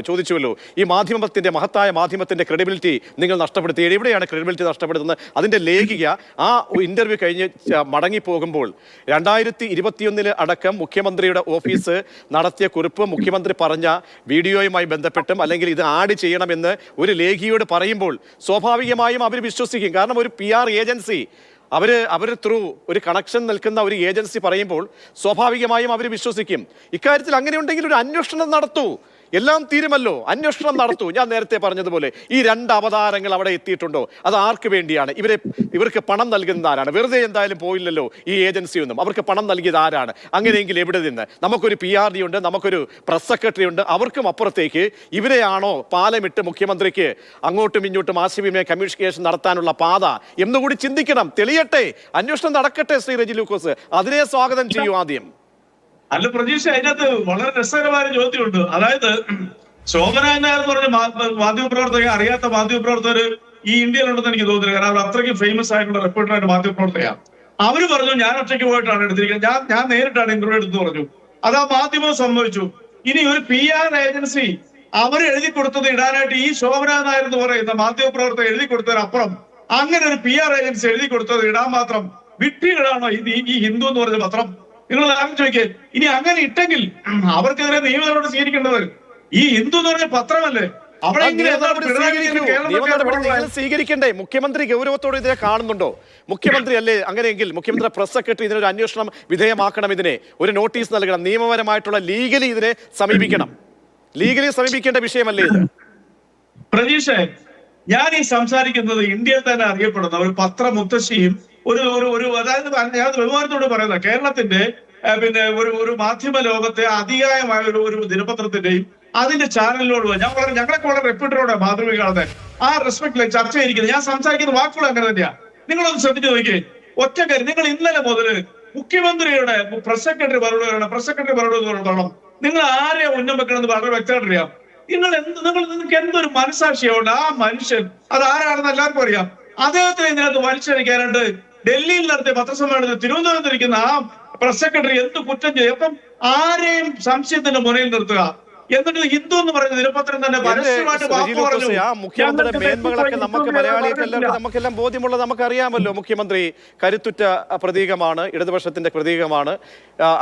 ചോദിച്ചുവല്ലോ ഈ മാധ്യമത്തിന്റെ മഹത്തായ മാധ്യമത്തിന്റെ ക്രെഡിബിലിറ്റി നിങ്ങൾ നഷ്ടപ്പെടുത്തി. എവിടെയാണ് ക്രെഡിബിലിറ്റി നഷ്ടപ്പെടുത്തുന്നത്? അതിന്റെ ലേഖിക ആ ഇന്റർവ്യൂ കഴിഞ്ഞ് മടങ്ങിപ്പോകുമ്പോൾ 2021 അടക്കം മുഖ്യമന്ത്രിയുടെ ഓഫീസ് നടത്തിയ കുറിപ്പ്, മുഖ്യമന്ത്രി പറഞ്ഞ വീഡിയോയുമായി ബന്ധപ്പെട്ടും അല്ലെങ്കിൽ ഇത് ആഡ് ചെയ്യണമെന്ന് ഒരു ലേഖിയോട് പറയുമ്പോൾ സ്വാഭാവികമായും അവർ വിശ്വസിക്കും. കാരണം ഒരു PR ഏജൻസി അവർ ത്രൂ ഒരു കണക്ഷൻ നിൽക്കുന്ന ഒരു ഏജൻസി പറയുമ്പോൾ സ്വാഭാവികമായും അവർ വിശ്വസിക്കും. ഇക്കാര്യത്തിൽ അങ്ങനെ ഉണ്ടെങ്കിൽ ഒരു അന്വേഷണം നടത്തൂ. എല്ലാം തീരുമല്ലോ, അന്വേഷണം നടത്തൂ. ഞാൻ നേരത്തെ പറഞ്ഞതുപോലെ ഈ 2 അവതാരങ്ങൾ അവിടെ എത്തിയിട്ടുണ്ടോ? അത് ആർക്ക് വേണ്ടിയാണ്? ഇവർക്ക് പണം നൽകുന്നത് ആരാണ്? വെറുതെ എന്തായാലും പോയില്ലല്ലോ ഈ ഏജൻസിയൊന്നും. അവർക്ക് പണം നൽകിയത് ആരാണ്? അങ്ങനെയെങ്കിൽ എവിടെ നിന്ന്? നമുക്കൊരു PRD ഉണ്ട്, നമുക്കൊരു പ്രസ് സെക്രട്ടറി ഉണ്ട്. അവർക്കും അപ്പുറത്തേക്ക് ഇവരെയാണോ പാലമിട്ട് മുഖ്യമന്ത്രിക്ക് അങ്ങോട്ടും ഇങ്ങോട്ടും ആശയവിനിമയ കമ്മ്യൂണിക്കേഷൻ നടത്താനുള്ള പാത എന്നുകൂടി ചിന്തിക്കണം. തെളിയട്ടെ, അന്വേഷണം നടക്കട്ടെ. ശ്രീ റെജി ലൂക്കോസ് അതിനെ സ്വാഗതം ചെയ്യൂ. ആദ്യം അല്ല പ്രതീക്ഷ, അതിനകത്ത് വളരെ രസകരമായ ചോദ്യമുണ്ട്. അതായത് ശോഭന നായർ എന്ന് പറഞ്ഞ മാധ്യമപ്രവർത്തക, അറിയാത്ത മാധ്യമപ്രവർത്തകർ ഈ ഇന്ത്യയിലുണ്ടെന്ന് എനിക്ക് തോന്നുന്നില്ല. കാരണം അവർ അത്രയ്ക്ക് ഫേമസ് ആയിട്ടുള്ള റിപ്പോർട്ടറായിട്ട് മാധ്യമപ്രവർത്തകയാണ്. അവര് പറഞ്ഞു ഞാൻ ഒറ്റയ്ക്ക് പോയിട്ടാണ് എടുത്തിരിക്കുന്നത്, ഞാൻ നേരിട്ടാണ് ഇന്റർവ്യൂ എടുത്തു പറഞ്ഞു. അത് ആ മാധ്യമം സംഭവിച്ചു. ഇനി ഒരു PR ഏജൻസി അവർ എഴുതി കൊടുത്തത് ഇടാനായിട്ട് ഈ ശോഭന നായർ എന്ന് പറയുന്ന മാധ്യമപ്രവർത്തകർ എഴുതി കൊടുത്തതിനപ്പുറം അങ്ങനെ ഒരു PR ഏജൻസി എഴുതി കൊടുത്തത് ഇടാൻ മാത്രം വിഡ്ഢികളാണോ ഈ ഹിന്ദു എന്ന് പറഞ്ഞ പത്രം? നിങ്ങൾ ആലോചിച്ച് നോക്കിയേ. ഇനി അങ്ങനെ ഇട്ടെങ്കിൽ അവർക്കെതിരെ നിയമനടപടി സ്വീകരിക്കേണ്ടത് ഈ ഹിന്ദു എന്ന് പറഞ്ഞ പത്രമല്ലേ? അവിടെ ഇങ്ങനെ സ്വീകരിക്കണ്ടേ? മുഖ്യമന്ത്രി ഗൗരവത്തോടെ ഇതിനെ കാണുന്നുണ്ടോ? മുഖ്യമന്ത്രി അല്ലേ അങ്ങനെയെങ്കിൽ മുഖ്യമന്ത്രി പ്രസ് സെക്രട്ടറി ഇതിനൊരു അന്വേഷണം വിധേയമാക്കണം, ഇതിനെ ഒരു നോട്ടീസ് നൽകണം, നിയമപരമായിട്ടുള്ള ലീഗലി ഇതിനെ സമീപിക്കണം. ലീഗലി സമീപിക്കേണ്ട വിഷയമല്ലേ ഇത്? പ്രതീക്ഷ, ഞാൻ ഈ സംസാരിക്കുന്നത് ഇന്ത്യയിൽ തന്നെ അറിയപ്പെടുന്ന ഒരു പത്രമുത്തശ്ശിയും അതായത് ഞാൻ ബഹുമാനത്തോട് പറയുന്നത് കേരളത്തിന്റെ ഒരു മാധ്യമ ലോകത്തെ അതികായമായ ഒരു ദിനപത്രത്തിന്റെയും അതിന്റെ ചാനലിനോട് ഞങ്ങളൊക്കെ വളരെ റെപ്യൂട്ടറോടെ മാതൃഭൂമി കാണുന്നത് ആ റെസ്പെക്ടിലെ ചർച്ച ചെയ്തിരിക്കുന്നത്. ഞാൻ സംസാരിക്കുന്ന വാക്കുകൾ അങ്ങനെ തന്നെയാ. നിങ്ങളൊന്ന് ശ്രദ്ധിച്ചു നോക്കിയേ. ഒറ്റക്കാര്യം, നിങ്ങൾ ഇന്നലെ മുതല് മുഖ്യമന്ത്രിയുടെ പ്രസ് സെക്രട്ടറി മറുപടി പറയണം. നിങ്ങൾ ആരെയാ ഉന്നം വെക്കണമെന്ന് വളരെ വ്യക്തമായിട്ടറിയാം. നിങ്ങൾക്ക് എന്തൊരു മനസാക്ഷിയുണ്ട്? ആ മനുഷ്യൻ അത് ആരാണെന്ന് എല്ലാവർക്കും അറിയാം. അദ്ദേഹത്തിന് ഇതിനകത്ത് വലിച്ചടിക്കാനുണ്ട്. ഡൽഹിയിൽ നടത്തിയ പത്രസമ്മേളനത്തിൽ തിരുവനന്തപുരത്ത് ഇരിക്കുന്ന ആ പ്രസ് സെക്രട്ടറി എന്ത് കുറ്റം ചെയ്യും? അപ്പം ആരെയും സംശയത്തിന്റെ മുനയിൽ നിർത്തുക. എന്നിട്ട് ഹിന്ദു എന്ന് പറയുന്ന ദിനപത്രം തന്നെ മുഖ്യമന്ത്രിയുടെ മേന്മകളൊക്കെ നമുക്ക് മലയാളികൾക്ക് എല്ലാവർക്കും നമുക്കെല്ലാം ബോധ്യമുള്ളത് നമുക്കറിയാമല്ലോ. മുഖ്യമന്ത്രി കരുത്തുറ്റ പ്രതീകമാണ്, ഇടതുപക്ഷത്തിന്റെ പ്രതീകമാണ്.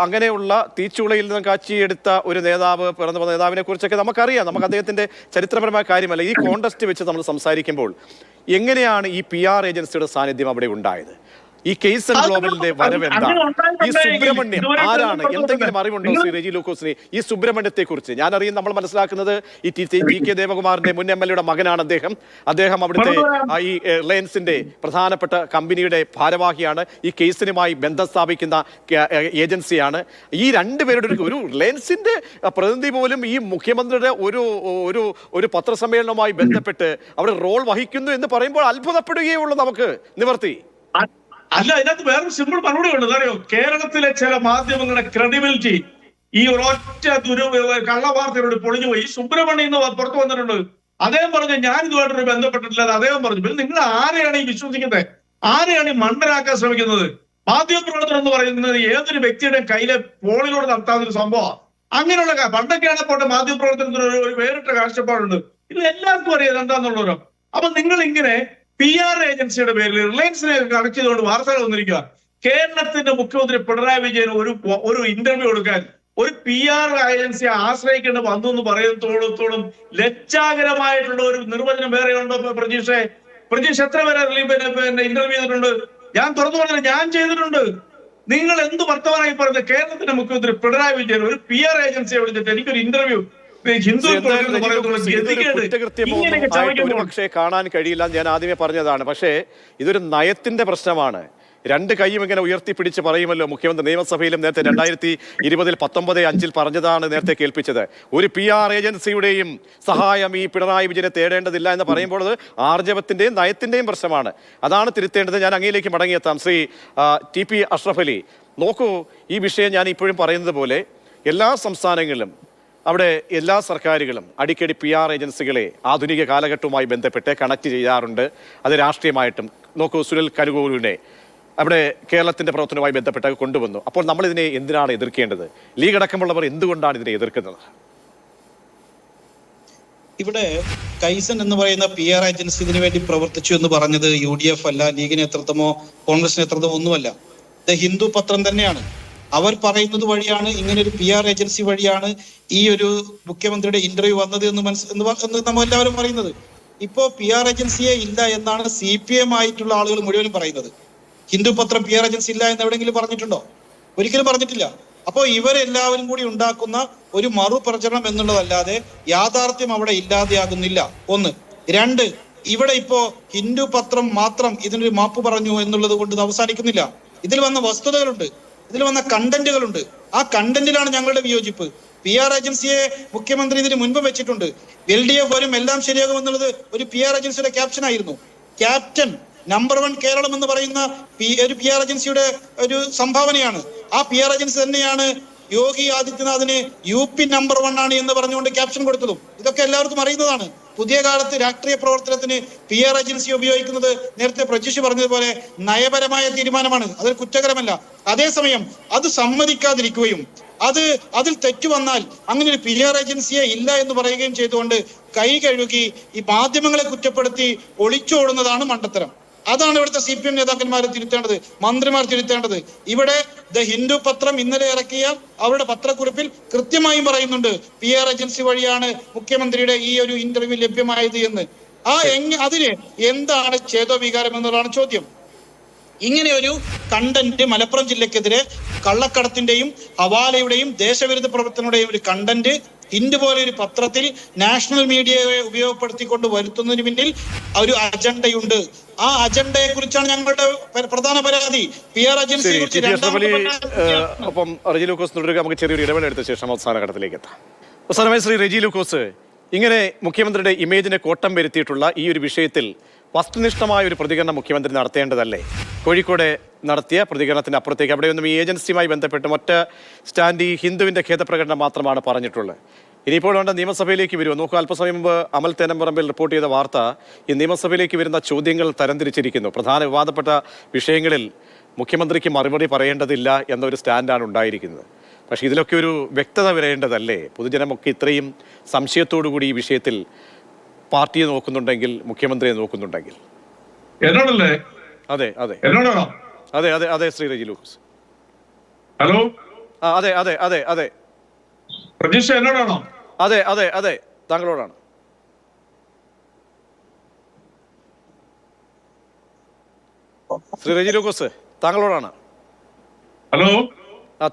അങ്ങനെയുള്ള തീച്ചുളയിൽ നിന്ന് കാച്ചിയെടുത്ത ഒരു നേതാവ്, പിറന്നു വന്ന നേതാവിനെ കുറിച്ചൊക്കെ നമുക്കറിയാം. നമുക്ക് അദ്ദേഹത്തിന്റെ ചരിത്രപരമായ കാര്യമല്ല. ഈ കോണ്ടസ്റ്റ് വെച്ച് നമ്മൾ സംസാരിക്കുമ്പോൾ എങ്ങനെയാണ് ഈ PR ഏജൻസിയുടെ സാന്നിധ്യം അവിടെ ഉണ്ടായത്? ഈ കേസൻ ഗ്ലോബലിന്റെ വരവ് എന്താണ്? ഈ സുബ്രഹ്മണ്യം ആരാണ്? എന്തെങ്കിലും അറിവുണ്ടോ ശ്രീ റെജി ലൂക്കോസിന് ഈ സുബ്രഹ്മണ്യത്തെ കുറിച്ച്? ഞാൻ അറിയും, നമ്മൾ മനസ്സിലാക്കുന്നത് ഈ TK ദേവകുമാറിന്റെ മുൻ MLA യുടെ മകനാണ് അദ്ദേഹം അവിടുത്തെ ഈ റിലയൻസിന്റെ പ്രധാനപ്പെട്ട കമ്പനിയുടെ ഭാരവാഹിയാണ്. ഈ കേസിനുമായി ബന്ധം സ്ഥാപിക്കുന്ന ഏജൻസിയാണ്. ഈ രണ്ടുപേരുടെ ഒരു റിലയൻസിന്റെ പ്രതിനിധി പോലും ഈ മുഖ്യമന്ത്രിയുടെ ഒരു പത്രസമ്മേളനവുമായി ബന്ധപ്പെട്ട് അവിടെ റോൾ വഹിക്കുന്നു എന്ന് പറയുമ്പോൾ അത്ഭുതപ്പെടുകയേ ഉള്ളൂ നമുക്ക് നിവർത്തി. അല്ല, ഇതിനകത്ത് വേറൊരു സിമ്പിൾ മറുപടി ഉണ്ട്. അറിയോ, കേരളത്തിലെ ചില മാധ്യമങ്ങളുടെ ക്രെഡിബിലിറ്റി ഈ ഒരൊറ്റ കള്ളവാർത്തയോട് പൊളിഞ്ഞുപോയി. സുബ്രഹ്മണ്യം പുറത്തു വന്നിട്ടുണ്ട്. അദ്ദേഹം പറഞ്ഞു ഞാൻ ഇതുമായിട്ടൊരു ബന്ധപ്പെട്ടിട്ടില്ല. അദ്ദേഹം പറഞ്ഞു. പിന്നെ നിങ്ങൾ ആരെയാണ് ഈ വിശ്വസിക്കുന്നത്? ആരെയാണ് ഈ മണ്ടനാക്കാൻ ശ്രമിക്കുന്നത്? മാധ്യമപ്രവർത്തനം എന്ന് പറയുന്നത് ഏതൊരു വ്യക്തിയുടെ കയ്യിലെ ഫോണിലൂടെ നടത്താവുന്ന ഒരു സംഭവമാണ്. അങ്ങനെയുള്ള പണ്ടൊക്കെയാണ് പോട്ടെ, മാധ്യമപ്രവർത്തനത്തിന് ഒരു വേറിട്ട കാഴ്ചപ്പാടുണ്ട്. ഇത് എല്ലാവർക്കും അറിയാം എന്താന്നുള്ളവരോ. അപ്പൊ നിങ്ങൾ ഇങ്ങനെ PR ഏജൻസിയുടെ പേരിൽ റിലയൻസിനെ കണക്ട് ചെയ്തുകൊണ്ട് വാർത്തകൾ വന്നിരിക്കുക. കേരളത്തിന്റെ മുഖ്യമന്ത്രി പിണറായി വിജയൻ ഒരു ഇന്റർവ്യൂ കൊടുക്കാൻ ഒരു PR ഏജൻസിയെ ആശ്രയിക്കേണ്ടി വന്നു എന്ന് പറയുന്നതോളത്തോളം ലജ്ജാകരമായിട്ടുള്ള ഒരു നിർവചനം വേറെ ഉണ്ടോ? പ്രജീഷ് എത്ര പേരെ ഇന്റർവ്യൂ ചെയ്തിട്ടുണ്ട്? ഞാൻ തുറന്നു പറഞ്ഞത് ഞാൻ ചെയ്തിട്ടുണ്ട്. നിങ്ങൾ എന്ത് വർത്തമാനമായി പറയുന്നത്? കേരളത്തിന്റെ മുഖ്യമന്ത്രി പിണറായി വിജയൻ ഒരു PR ഏജൻസിയെ വിളിച്ചിട്ട് എനിക്കൊരു ഇന്റർവ്യൂ പക്ഷേ കാണാൻ കഴിയില്ല. ഞാൻ ആദ്യമേ പറഞ്ഞതാണ്. പക്ഷേ ഇതൊരു നയത്തിന്റെ പ്രശ്നമാണ്. രണ്ട് കൈയും ഇങ്ങനെ ഉയർത്തിപ്പിടിച്ച് പറയുമല്ലോ മുഖ്യമന്ത്രി. നിയമസഭയിലും നേരത്തെ 2020-19-5 പറഞ്ഞതാണ് നേരത്തെ കേൾപ്പിച്ചത്. ഒരു PR ഏജൻസിയുടെയും സഹായം ഈ പിണറായി വിജയനെ തേടേണ്ടതില്ല എന്ന് പറയുമ്പോൾ അത് ആർജവത്തിന്റെയും നയത്തിന്റെയും പ്രശ്നമാണ്. അതാണ് തിരുത്തേണ്ടത്. ഞാൻ അങ്ങയിലേക്ക് മടങ്ങിയെത്താം. ശ്രീ TP അഷ്റഫ് അലി, നോക്കൂ, ഈ വിഷയം ഞാൻ ഇപ്പോഴും പറയുന്നത് പോലെ എല്ലാ സംസ്ഥാനങ്ങളിലും അവിടെ എല്ലാ സർക്കാരുകളും അടിക്കടി PR ഏജൻസികളെ ആധുനിക കാലഘട്ടവുമായി ബന്ധപ്പെട്ട് കണക്ട് ചെയ്യാറുണ്ട്. അത് രാഷ്ട്രീയമായിട്ടും. നോക്കൂ, സുനിൽ കരുകൂരിനെ അവിടെ കേരളത്തിന്റെ പ്രവർത്തനവുമായി ബന്ധപ്പെട്ട് കൊണ്ടുവന്നു. അപ്പോൾ നമ്മൾ ഇതിനെ എന്തിനാണ് എതിർക്കേണ്ടത്? ലീഗ് അടക്കമുള്ളവർ എന്തുകൊണ്ടാണ് ഇതിനെ എതിർക്കുന്നത്? ഇവിടെ കൈസൻ എന്ന് പറയുന്ന PR ഏജൻസി ഇതിനു വേണ്ടി പ്രവർത്തിച്ചു എന്ന് പറഞ്ഞത് UDF അല്ല, ലീഗ് നേതൃത്വമോ കോൺഗ്രസ് നേതൃത്വമോ ഒന്നുമല്ല. ഇത് ഹിന്ദു പത്രം തന്നെയാണ്. അവർ പറയുന്നത് വഴിയാണ്, ഇങ്ങനെ ഒരു PR ഏജൻസി വഴിയാണ് ഈ ഒരു മുഖ്യമന്ത്രിയുടെ ഇന്റർവ്യൂ വന്നത് എന്ന് നമ്മൾ എല്ലാവരും പറയുന്നത്. ഇപ്പോ PR ഏജൻസിയെ ഇല്ല എന്നാണ് CPM ആയിട്ടുള്ള ആളുകൾ മുഴുവനും പറയുന്നത്. ഹിന്ദു പത്രം PR ഏജൻസി ഇല്ല എന്ന് എവിടെയെങ്കിലും പറഞ്ഞിട്ടുണ്ടോ? ഒരിക്കലും പറഞ്ഞിട്ടില്ല. അപ്പോൾ ഇവരെല്ലാവരും കൂടി ഉണ്ടാക്കുന്ന ഒരു മറുപ്രചരണം എന്നുള്ളതല്ലാതെ യാഥാർത്ഥ്യം അവിടെ ഇല്ലാതെയാകുന്നില്ല. ഒന്ന്. രണ്ട്, ഇവിടെ ഇപ്പോ ഹിന്ദു പത്രം മാത്രം ഇതിനൊരു മാപ്പ് പറഞ്ഞു എന്നുള്ളത് കൊണ്ട് ഇത് അവസാനിക്കുന്നില്ല. ഇതിൽ വന്ന വസ്തുതകളുണ്ട്, ഇതിൽ വന്ന കണ്ടന്റുകളുണ്ട്. ആ കണ്ടന്റിലാണ് ഞങ്ങളുടെ വിയോജിപ്പ്. PR ഏജൻസിയെ മുഖ്യമന്ത്രി ഇതിന് മുൻപ് വെച്ചിട്ടുണ്ട്. LDF വരും എല്ലാം ശരിയാകും എന്നുള്ളത് ഒരു PR ഏജൻസിയുടെ ക്യാപ്ഷൻ ആയിരുന്നു. ക്യാപ്റ്റൻ നമ്പർ 1 കേരളം എന്ന് പറയുന്ന ഒരു PR ഏജൻസിയുടെ ഒരു സംഭാവനയാണ്. ആ PR ഏജൻസി തന്നെയാണ് യോഗി ആദിത്യനാഥിന് UP നമ്പർ 1 ആണ് എന്ന് പറഞ്ഞുകൊണ്ട് ക്യാപ്ഷൻ കൊടുത്തതും. ഇതൊക്കെ എല്ലാവർക്കും അറിയുന്നതാണ്. പുതിയ കാലത്ത് രാഷ്ട്രീയ പ്രവർത്തനത്തിന് PR ഏജൻസി ഉപയോഗിക്കുന്നത് നേരത്തെ പ്രജീഷ് പറഞ്ഞതുപോലെ നയപരമായ തീരുമാനമാണ്. അതൊരു കുറ്റകരമല്ല. അതേസമയം അത് സമ്മതിക്കാതിരിക്കുകയും അതിൽ തെറ്റു വന്നാൽ അങ്ങനെ ഒരു PR ഏജൻസിയെ ഇല്ല എന്ന് പറയുകയും ചെയ്തുകൊണ്ട് കൈ കഴുകി ഈ മാധ്യമങ്ങളെ കുറ്റപ്പെടുത്തി ഒളിച്ചോടുന്നതാണ് മണ്ടത്തരം. അതാണ് ഇവിടുത്തെ CPM നേതാക്കന്മാർ തിരുത്തേണ്ടത്, മന്ത്രിമാർ തിരുത്തേണ്ടത്. ഇവിടെ ദ ഹിന്ദു പത്രം ഇന്നലെ ഇറക്കിയ അവരുടെ പത്രക്കുറിപ്പിൽ കൃത്യമായും പറയുന്നുണ്ട് PR ഏജൻസി വഴിയാണ് മുഖ്യമന്ത്രിയുടെ ഈ ഒരു ഇന്റർവ്യൂ ലഭ്യമായത് എന്ന്. അതിന് എന്താണ് ചേതോവികാരം എന്നുള്ളതാണ് ചോദ്യം. ഇങ്ങനെ ഒരു കണ്ടന്റ് മലപ്പുറം ജില്ലക്കെതിരെ കള്ളക്കടത്തിന്റെയും ഹവാലയുടെയും ദേശവിരുദ്ധ പ്രവർത്തനങ്ങളുടെയും ഒരു കണ്ടന്റ് ഹിന്ദു പോലെ ഒരു പത്രത്തിൽ നാഷണൽ മീഡിയയെ ഉപയോഗപ്പെടുത്തിക്കൊണ്ട് വരുത്തുന്നതിന് പിന്നിൽ ഒരു അജണ്ടയുണ്ട്. ആ അജണ്ടയെ കുറിച്ചാണ് ഞങ്ങളുടെ പ്രധാന പരാതി. PR ഏജൻസിയെ കുറിച്ച് ഒപ്പം റെജി ലൂക്കോസ് തുടരുക. നമുക്ക് ചെറിയൊരു ഇടവേള എടുത്ത ശേഷം അവസാന ഘട്ടത്തിലേക്ക് എത്താം. അവസാനമായി ശ്രീ റെജി ലൂക്കോസ്, ഇങ്ങനെ മുഖ്യമന്ത്രിയുടെ ഇമേജിനെ കോട്ടം വരുത്തിയിട്ടുള്ള ഈ ഒരു വിഷയത്തിൽ വസ്തുനിഷ്ഠമായ ഒരു പ്രതികരണം മുഖ്യമന്ത്രി നടത്തേണ്ടതല്ലേ? കോഴിക്കോട് നടത്തിയ പ്രതികരണത്തിന് അപ്പുറത്തേക്ക് അവിടെയൊന്നും ഈ ഏജൻസിയുമായി ബന്ധപ്പെട്ട് ഒറ്റ സ്റ്റാൻഡ് ഈ ഹിന്ദുവിൻ്റെ ഖേദപ്രകടനം മാത്രമാണ് പറഞ്ഞിട്ടുള്ളത്. ഇനിയിപ്പോൾ വേണ്ട നിയമസഭയിലേക്ക് വരുമോ? നോക്കൂ, അല്പസമയം മുമ്പ് അമൽ തേനമ്പറമ്പിൽ റിപ്പോർട്ട് ചെയ്ത വാർത്ത ഈ നിയമസഭയിലേക്ക് വരുന്ന ചോദ്യങ്ങൾ തരംതിരിച്ചിരിക്കുന്നു. പ്രധാന വിവാദപ്പെട്ട വിഷയങ്ങളിൽ മുഖ്യമന്ത്രിക്ക് മറുപടി പറയേണ്ടതില്ല എന്നൊരു സ്റ്റാൻഡാണ് ഉണ്ടായിരിക്കുന്നത്. പക്ഷേ ഇതിലൊക്കെ ഒരു വ്യക്തത വരേണ്ടതല്ലേ? പൊതുജനമൊക്കെ ഇത്രയും സംശയത്തോടു കൂടി ഈ വിഷയത്തിൽ പാർട്ടിയെ നോക്കുന്നുണ്ടെങ്കിൽ, മുഖ്യമന്ത്രിയെ നോക്കുന്നുണ്ടെങ്കിൽ. എന്നോടല്ലേ? അതെ അതെ എന്നോടാണോ? അതെ അതെ അതെ ശ്രീ റെജി ലൂക്കോസ്. ഹലോ, അതെ അതെ അതെ അതെ പ്രതീക്ഷ എന്നോടാണോ? അതെ അതെ അതെ താങ്കളോടാണ്. ശ്രീ റെജി ലൂക്കോസ്, താങ്കളോടാണ്. ഹലോ,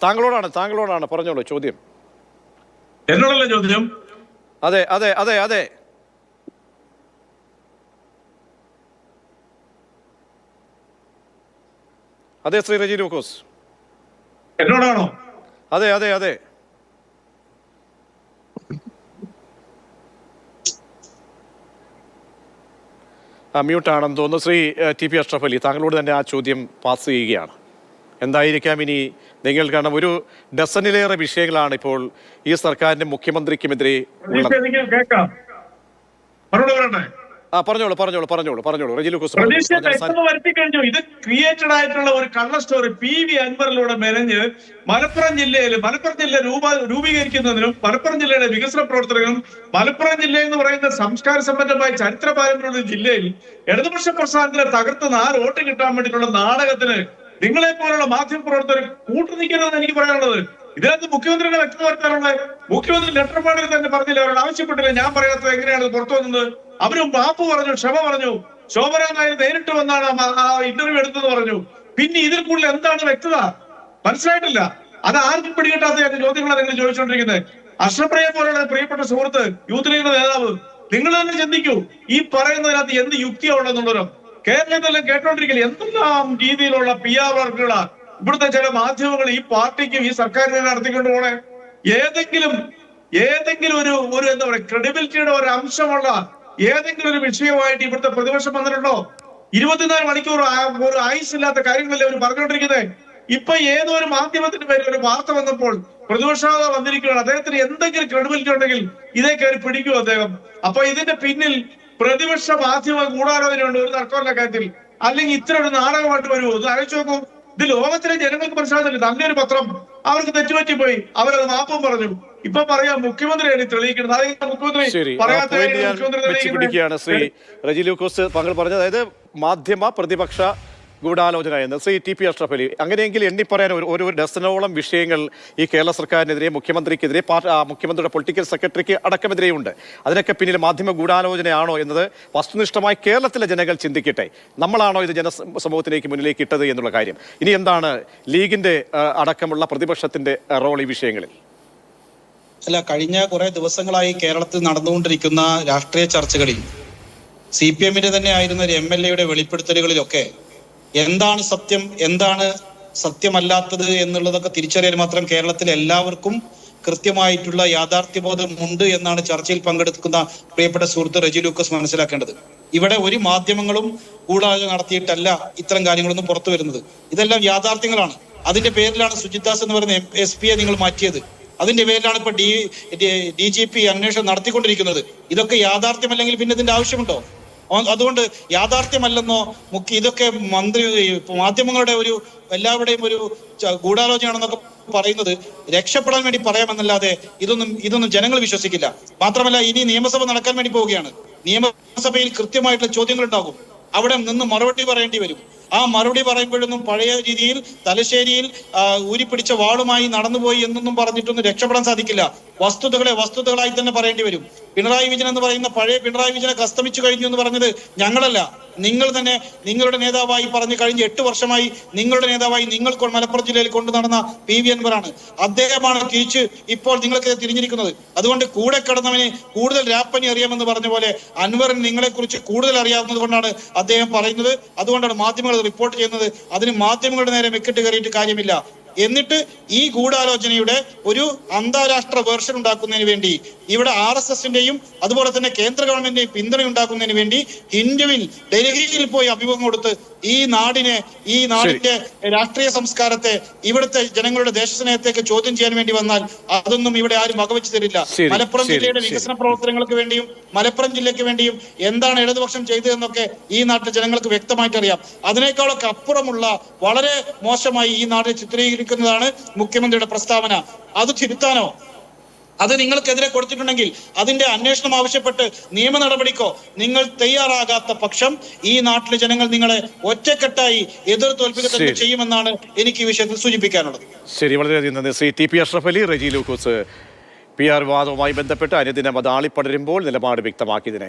താങ്കളോടാണ് പറഞ്ഞോളൂ ചോദ്യം. എന്നോടല്ലേ ചോദ്യം? അതെ അതെ അതെ അതെ അതെ ശ്രീ റെജി ലൂക്കോസ്, എന്നോടാണോ? അതെ അതെ അതെ മ്യൂട്ടാണെന്ന് തോന്നുന്നു. ശ്രീ TP അഷ്റഫ് അലി, താങ്കളോട് തന്നെ ആ ചോദ്യം പാസ് ചെയ്യുകയാണ്. എന്തായിരിക്കാം ഇനി നിങ്ങൾ? കാരണം ഒരു ഡസനിലേറെ വിഷയങ്ങളാണ് ഇപ്പോൾ ഈ സർക്കാരിന്റെ മുഖ്യമന്ത്രിക്കുമെതിരെ ഉള്ളത്. പറഞ്ഞോളൂ റെജി ലൂക്കോസ്. വരുത്തിക്കഴിഞ്ഞു. ഇത് ക്രിയേറ്റഡ് ആയിട്ടുള്ള ഒരു കള്ള സ്റ്റോറി PV അൻവറിലൂടെ മെനഞ്ഞ് മലപ്പുറം ജില്ല രൂപീകരിക്കുന്നതിനും മലപ്പുറം ജില്ലയുടെ വികസന പ്രവർത്തനങ്ങളും മലപ്പുറം ജില്ല എന്ന് പറയുന്ന സംസ്കാര സമ്പന്നമായ ചരിത്ര പാരമ്പര്യമുള്ള ജില്ലയിൽ ഇടതുപക്ഷ പ്രസ്ഥാനത്തിനെ തകർത്ത് 4 വോട്ട് കിട്ടാൻ വേണ്ടിയിട്ടുള്ള നാടകത്തിന് നിങ്ങളെ പോലുള്ള മാധ്യമ പ്രവർത്തകർ കൂട്ടുനിൽക്കുന്നതെന്ന് എനിക്ക് പറയാനുള്ളത്. ഇതിനകത്ത് മുഖ്യമന്ത്രിയുടെ വ്യക്തത വരുത്താനുള്ളത്. മുഖ്യമന്ത്രി ലെറ്റർ പാടിൽ തന്നെ പറഞ്ഞില്ല, അവരോട് ആവശ്യപ്പെട്ടില്ല. ഞാൻ പറയാത്തത് എങ്ങനെയാണ് പുറത്തു വന്നത്? അവരും മാപ്പ് പറഞ്ഞു, ക്ഷമ പറഞ്ഞു. ശോഭനാ നായർ നേരിട്ട് വന്നാണ് ആ ഇന്റർവ്യൂ എടുത്തെന്ന് പറഞ്ഞു. പിന്നെ ഇതിൽ കൂടുതൽ എന്താണ് വ്യക്തത? മനസ്സിലായിട്ടില്ല. അത് ആർക്കും പിടികിട്ടാത്ത ചോദ്യങ്ങളാണ് നിങ്ങൾ ചോദിച്ചുകൊണ്ടിരിക്കുന്നത്. അഷ്റഫയെ പോലുള്ള പ്രിയപ്പെട്ട സുഹൃത്ത്, യൂത്ത് ലീഗിന്റെ നേതാവ്, നിങ്ങൾ തന്നെ ചിന്തിക്കൂ, ഈ പറയുന്നതിനകത്ത് എന്ത് യുക്തിയുണ്ടെന്നുള്ളവരും കേരളത്തിലെല്ലാം കേട്ടോണ്ടിരിക്കില്ല. എന്തെല്ലാം രീതിയിലുള്ള PR വർക്കുകളാ ഇവിടുത്തെ ചില മാധ്യമങ്ങൾ ഈ പാർട്ടിക്കും ഈ സർക്കാരിനെ നടത്തിക്കൊണ്ട് പോണേ. ഏതെങ്കിലും ഒരു എന്താ പറയുക, ക്രെഡിബിലിറ്റിയുടെ ഒരു അംശമുള്ള ഏതെങ്കിലും ഒരു വിഷയമായിട്ട് ഇവിടുത്തെ പ്രതിപക്ഷം വന്നിട്ടുണ്ടോ? 24 മണിക്കൂർ ഒരു ആയുസില്ലാത്ത കാര്യങ്ങളല്ലേ അവർ പറഞ്ഞുകൊണ്ടിരിക്കുന്നത്. ഇപ്പൊ ഏതോ ഒരു മാധ്യമത്തിന്റെ പേരിൽ ഒരു വാർത്ത വന്നപ്പോൾ പ്രതിപക്ഷ വന്നിരിക്കുകയാണ്. അദ്ദേഹത്തിന് എന്തെങ്കിലും ക്രെഡിബിലിറ്റി ഉണ്ടെങ്കിൽ ഇതേ കയറി പിടിക്കും അദ്ദേഹം. അപ്പൊ ഇതിന്റെ പിന്നിൽ പ്രതിപക്ഷ മാധ്യമ ഗൂഢാലോചനയുണ്ട്, ഒരു തർക്കമല്ല കാര്യത്തിൽ. അല്ലെങ്കിൽ ഇത്ര ഒരു നാടകമായിട്ട് വരുമോ? ഒന്ന് ആലോചിച്ച് നോക്കൂ. ഇത് ലോകത്തിലെ ജനങ്ങൾക്ക് മനസ്സിലാകുന്നില്ല. നല്ലൊരു പത്രം അവർക്ക് തെറ്റുപറ്റിപ്പോയി, അവരത് മാപ്പും പറഞ്ഞു. ഇപ്പൊ പറയാം മുഖ്യമന്ത്രിയാണ് തെളിയിക്കുന്നത്. മുഖ്യമന്ത്രി പറയാത്ത ശ്രീ റെജി ലൂക്കോസ് താങ്കൾ പറഞ്ഞത്, അതായത് മാധ്യമ പ്രതിപക്ഷ ഗൂഢാലോചന എന്ന് ശ്രീ TP അഷ്റഫ് അലി. അങ്ങനെയെങ്കിൽ എണ്ണിപ്പറയാൻ ഒരു ഡസനോളം വിഷയങ്ങൾ ഈ കേരള സർക്കാരിനെതിരെ, മുഖ്യമന്ത്രിക്കെതിരെ, മുഖ്യമന്ത്രിയുടെ പൊളിറ്റിക്കൽ സെക്രട്ടറിക്ക് അടക്കമെതിരെയുണ്ട്. അതിനൊക്കെ പിന്നിൽ മാധ്യമ ഗൂഢാലോചനയാണോ എന്നത് വസ്തുനിഷ്ഠമായി കേരളത്തിലെ ജനങ്ങൾ ചിന്തിക്കട്ടെ. നമ്മളാണോ ഇത് ജനസമൂഹത്തിലേക്ക് മുന്നിലേക്ക് ഇട്ടത് എന്നുള്ള കാര്യം. ഇനി എന്താണ് ലീഗിന്റെ അടക്കമുള്ള പ്രതിപക്ഷത്തിന്റെ റോൾ ഈ വിഷയങ്ങളിൽ? അല്ല, കഴിഞ്ഞ കുറെ ദിവസങ്ങളായി കേരളത്തിൽ നടന്നുകൊണ്ടിരിക്കുന്ന രാഷ്ട്രീയ ചർച്ചകളിൽ CPM-ന്റെ തന്നെ ആയിരുന്ന ഒരു MLA-യുടെ വെളിപ്പെടുത്തലുകളിലൊക്കെ എന്താണ് സത്യം, എന്താണ് സത്യമല്ലാത്തത് എന്നുള്ളതൊക്കെ തിരിച്ചറിയാൻ മാത്രം കേരളത്തിലെ എല്ലാവർക്കും കൃത്യമായിട്ടുള്ള യാഥാർത്ഥ്യബോധം ഉണ്ട് എന്നാണ് ചർച്ചയിൽ പങ്കെടുക്കുന്ന പ്രിയപ്പെട്ട സുഹൃത്ത് റെജി ലൂക്കോസ് മനസ്സിലാക്കേണ്ടത്. ഇവിടെ ഒരു മാധ്യമങ്ങളും ഗൂഢാലോചന നടത്തിയിട്ടല്ല ഇത്തരം കാര്യങ്ങളൊന്നും പുറത്തു വരുന്നത്. ഇതെല്ലാം യാഥാർത്ഥ്യങ്ങളാണ്. അതിന്റെ പേരിലാണ് സുജിത് ദാസ് എന്ന് പറയുന്ന SP-യെ നിങ്ങൾ മാറ്റിയത്. അതിന്റെ പേരിലാണ് ഇപ്പൊ DGP അന്വേഷണം നടത്തിക്കൊണ്ടിരിക്കുന്നത്. ഇതൊക്കെ യാഥാർത്ഥ്യമല്ലെങ്കിൽ പിന്നെ ഇതിന്റെ ആവശ്യമുണ്ടോ? അതുകൊണ്ട് യാഥാർത്ഥ്യമല്ലെന്നോ ഇതൊക്കെ മാധ്യമങ്ങളുടെ ഒരു എല്ലാവരുടെയും ഒരു ഗൂഢാലോചനയാണെന്നൊക്കെ പറയുന്നത് രക്ഷപ്പെടാൻ വേണ്ടി പറയാമെന്നല്ലാതെ ഇതൊന്നും ജനങ്ങൾ വിശ്വസിക്കില്ല. മാത്രമല്ല, ഇനി നിയമസഭ നടക്കാൻ വേണ്ടി പോവുകയാണ്. നിയമസഭയിൽ കൃത്യമായിട്ടുള്ള ചോദ്യങ്ങൾ ഉണ്ടാകും. അവിടെ നിന്ന് മറുപടി പറയേണ്ടി വരും. ആ മറുപടി പറയുമ്പോഴൊന്നും പഴയ രീതിയിൽ തലശ്ശേരിയിൽ ഊരിപ്പിടിച്ച വാളുമായി നടന്നുപോയി എന്നൊന്നും പറഞ്ഞിട്ടൊന്നും രക്ഷപ്പെടാൻ സാധിക്കില്ല. വസ്തുതകളായി തന്നെ പറയേണ്ടി വരും. പിണറായി വിജയൻ എന്ന് പറയുന്ന പഴയ പിണറായി വിജയനെ അസ്തമിച്ചു കഴിഞ്ഞു എന്ന് പറഞ്ഞത് ഞങ്ങളല്ല, നിങ്ങൾ തന്നെ നിങ്ങളുടെ നേതാവായി പറഞ്ഞു കഴിഞ്ഞ 8 വർഷമായി നിങ്ങളുടെ നേതാവായി നിങ്ങൾ മലപ്പുറം ജില്ലയിൽ കൊണ്ടു നടന്ന PV അൻവറാണ്. അദ്ദേഹമാണ് തിരിച്ച് ഇപ്പോൾ നിങ്ങൾക്ക് തിരിഞ്ഞിരിക്കുന്നത്. അതുകൊണ്ട് കൂടെ കിടന്നവന് കൂടുതൽ രാപ്പനി അറിയാമെന്ന് പറഞ്ഞ പോലെ അൻവറിന് നിങ്ങളെ കുറിച്ച് കൂടുതൽ അറിയാവുന്നത് കൊണ്ടാണ് അദ്ദേഹം പറയുന്നത്. അതുകൊണ്ടാണ് മാധ്യമങ്ങൾ റിപ്പോർട്ട് ചെയ്യുന്നത്. അതിന് മാധ്യമങ്ങളുടെ നേരെ മെക്കിട്ട് കയറിയിട്ട് കാര്യമില്ല. എന്നിട്ട് ഈ ഗൂഢാലോചനയുടെ ഒരു അന്താരാഷ്ട്ര വേർഷൻ ഉണ്ടാക്കുന്നതിന് വേണ്ടി ഇവിടെ RSSന്റെയും അതുപോലെ തന്നെ കേന്ദ്ര ഗവൺമെന്റിന്റെയും പിന്തുണ ഉണ്ടാക്കുന്നതിന് വേണ്ടി ഹിന്ദുവിൽ ഡൽഹിയിൽ പോയി അഭിമുഖം കൊടുത്ത് ഈ നാടിന്റെ രാഷ്ട്രീയ സംസ്കാരത്തെ ഇവിടുത്തെ ജനങ്ങളുടെ ദേശസ്നേഹത്തേക്ക് ചോദ്യം ചെയ്യാൻ വേണ്ടി വന്നാൽ അതൊന്നും ഇവിടെ ആരും വകവെച്ച് തരില്ല. മലപ്പുറം ജില്ലയുടെ വികസന പ്രവർത്തനങ്ങൾക്ക് വേണ്ടിയും മലപ്പുറം ജില്ലയ്ക്ക് വേണ്ടിയും എന്താണ് ഇടതുപക്ഷം ചെയ്തതെന്നൊക്കെ ഈ നാട്ടിലെ ജനങ്ങൾക്ക് വ്യക്തമായിട്ട് അറിയാം. അതിനേക്കാളൊക്കെ അപ്പുറമുള്ള വളരെ മോശമായി ഈ നാട്ടിൽ ചിത്രീകരിക്കുന്നതാണ് മുഖ്യമന്ത്രിയുടെ പ്രസ്താവന. അത് തിരുത്താനോ അത് നിങ്ങൾക്കെതിരെ കൊടുത്തിട്ടുണ്ടെങ്കിൽ അതിന്റെ അന്വേഷണം ആവശ്യപ്പെട്ട് നിയമ നടപടിക്കോ നിങ്ങൾ തയ്യാറാകാത്ത പക്ഷം ഈ നാട്ടിലെ ജനങ്ങൾ നിങ്ങളെ ഒറ്റക്കെട്ടായി എതിർ തോൽപ്പിക്കുക ചെയ്യുമെന്നാണ് എനിക്ക് ഈ വിഷയത്തിൽ സൂചിപ്പിക്കാനുള്ളത്. ശരി, വളരെയധികം നന്ദി. ശ്രീ TP അഷ്റഫ് അലി, റെജി ലൂക്കോസ്. PR വിവാദവുമായി ബന്ധപ്പെട്ട് അനുദിനം അത് ആളിപ്പടരുമ്പോൾ നിലപാട് വ്യക്തമാക്കിയതിന്